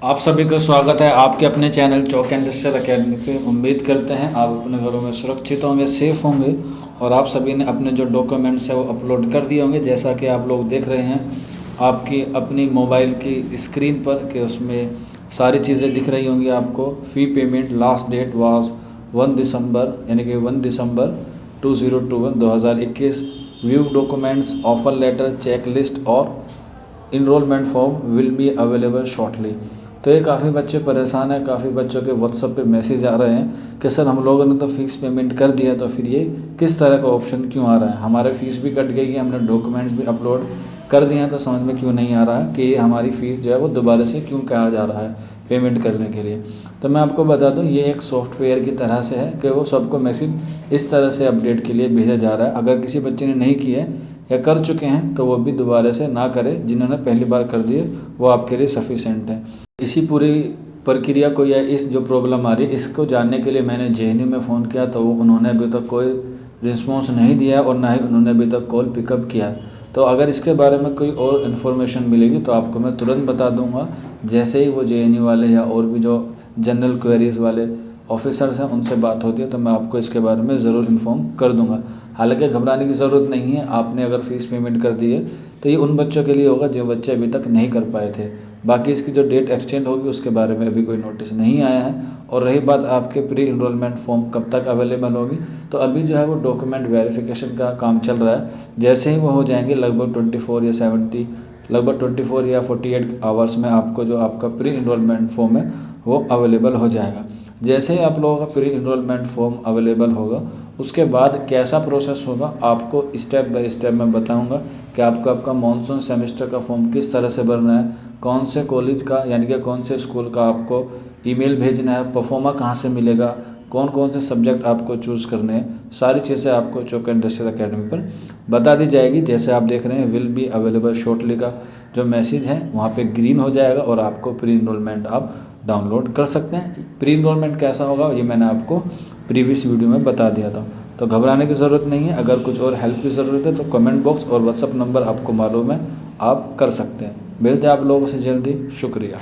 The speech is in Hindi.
आप सभी का स्वागत है आपके अपने चैनल चौक इंडस्ट्रियल एकेडमी पे। उम्मीद करते हैं आप अपने घरों में सुरक्षित होंगे, सेफ़ होंगे और आप सभी ने अपने जो डॉक्यूमेंट्स है वो अपलोड कर दिए होंगे। जैसा कि आप लोग देख रहे हैं आपकी अपनी मोबाइल की स्क्रीन पर कि उसमें सारी चीज़ें दिख रही होंगी आपको। Fee payment last date was 1 December यानी कि 1 दिसंबर 2021। View documents, offer letter, check list और enrolment form will be available shortly. तो ये काफ़ी बच्चे परेशान हैं, काफ़ी बच्चों के व्हाट्सएप पे मैसेज आ रहे हैं कि सर हम लोगों ने तो फ़ीस पेमेंट कर दिया, तो फिर ये किस तरह का ऑप्शन क्यों आ रहा है। हमारे फ़ीस भी कट गई है, हमने डॉक्यूमेंट्स भी अपलोड कर दिए हैं, तो समझ में क्यों नहीं आ रहा है कि हमारी फ़ीस जो है वो दोबारा से क्यों कहा जा रहा है पेमेंट करने के लिए। तो मैं आपको बता दूं ये एक सॉफ्टवेयर की तरह से है कि वो सबको मैसेज इस तरह से अपडेट के लिए भेजा जा रहा है। अगर किसी बच्चे ने नहीं किया है या कर चुके हैं तो वो भी दोबारा से ना करें, जिन्होंने पहली बार कर दिए वो आपके लिए सफिशेंट है। इसी पूरी प्रक्रिया को या इस जो प्रॉब्लम आ रही है इसको जानने के लिए मैंने जेएनयू में फ़ोन किया, तो उन्होंने अभी तक कोई रिस्पॉन्स नहीं दिया और ना ही उन्होंने अभी तक कॉल पिकअप किया। तो अगर इसके बारे में कोई और इन्फॉर्मेशन मिलेगी तो आपको मैं तुरंत बता दूंगा। जैसे ही वो जेएनयू वाले या और भी जो जनरल क्वेरीज़ वाले ऑफिसर्स हैं उनसे बात होती है तो मैं आपको इसके बारे में ज़रूर इन्फॉर्म कर दूंगा। हालांकि घबराने की ज़रूरत नहीं है, आपने अगर फ़ीस पेमेंट कर दी है तो ये उन बच्चों के लिए होगा जो बच्चे अभी तक नहीं कर पाए थे। बाकी इसकी जो डेट एक्सटेंड होगी उसके बारे में अभी कोई नोटिस नहीं आया है। और रही बात आपके प्री इनरोलमेंट फॉर्म कब तक अवेलेबल होगी, तो अभी जो है वो डॉक्यूमेंट वेरिफिकेशन का काम चल रहा है। जैसे ही वो हो जाएंगे लगभग 24 या 70 लगभग 24 या 48 आवर्स में आपको जो आपका प्री इनरोलमेंट फॉर्म है वो अवेलेबल हो जाएगा। जैसे ही आप लोगों का प्री इनरोलमेंट फॉर्म अवेलेबल होगा उसके बाद कैसा प्रोसेस होगा आपको स्टेप बाय स्टेप मैं बताऊंगा कि आपको आपका मानसून सेमेस्टर का फॉर्म किस तरह से भरना है, कौन से कॉलेज का यानी कि कौन से स्कूल का आपको ईमेल भेजना है, परफॉर्मा कहाँ से मिलेगा, कौन कौन से सब्जेक्ट आपको चूज़ करने हैं, सारी चीज़ें आपको चौक इंडस्ट्रियल एकेडमी पर बता दी जाएगी। जैसे आप देख रहे हैं विल बी अवेलेबल शॉर्टली का जो मैसेज है वहाँ पे ग्रीन हो जाएगा और आपको प्री इनरोलमेंट आप डाउनलोड कर सकते हैं। प्री इनरोलमेंट कैसा होगा ये मैंने आपको प्रीवियस वीडियो में बता दिया था, तो घबराने की ज़रूरत नहीं है। अगर कुछ और हेल्प की ज़रूरत है तो कमेंट बॉक्स और व्हाट्सअप नंबर आपको मालूम है, आप कर सकते हैं। मिलते हैं आप लोगों से जल्दी। शुक्रिया।